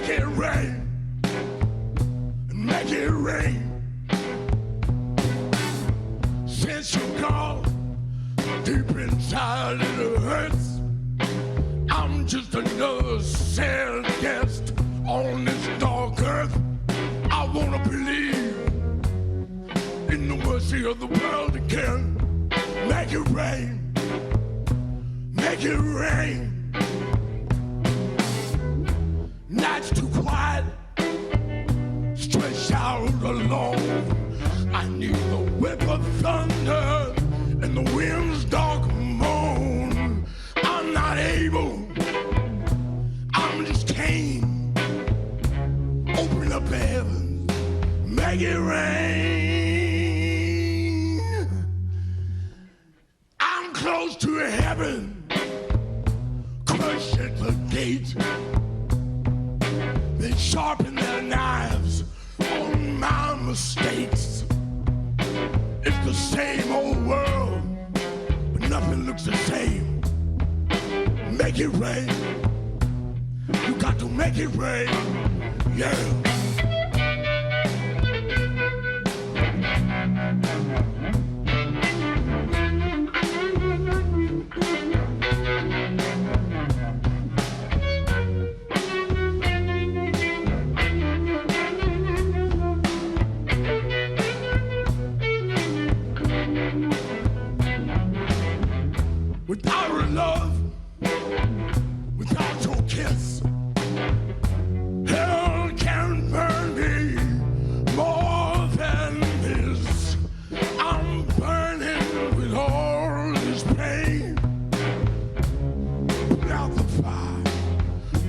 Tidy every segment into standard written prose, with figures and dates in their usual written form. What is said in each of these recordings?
make it rain, make it rain. Since you're gone, deep inside it hurts. I'm just another sad guest on this dark earth. I wanna believe in the mercy of the world again. Make it rain, make it rain. Nights too quiet, stretched out alone. I need the whip of thunder and the wind's dark moan. I'm not able, I'm just Cain. Open up the heavens, make it rain. I'm close to heaven, crush at the gate. They sharpen their knives on my mistakes. It's the same old world, but nothing looks the same. Make it rain. You got to make it rain. Yeah. Without your love, without your kiss, hell can burn me more than this. I'm burning with all this pain. Put out the fire,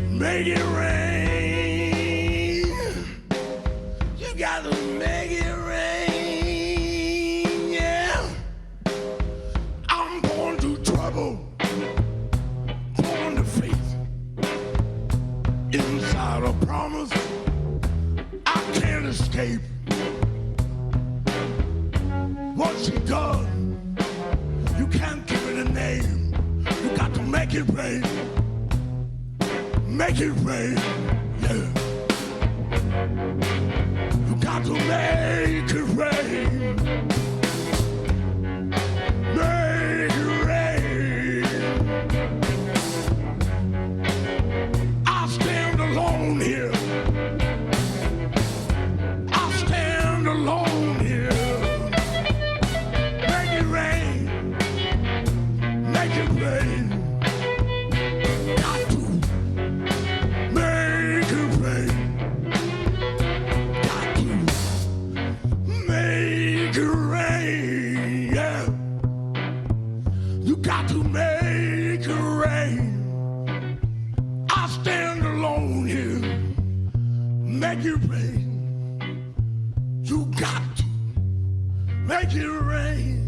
make it rain. You gotta make it rain. Born to faith, inside a promise I can't escape. What she done, you can't give it a name. You got to make it rain, make it rain, yeah. You got to make it rain. Got to make it rain. I stand alone here. Make it rain. You got to make it rain.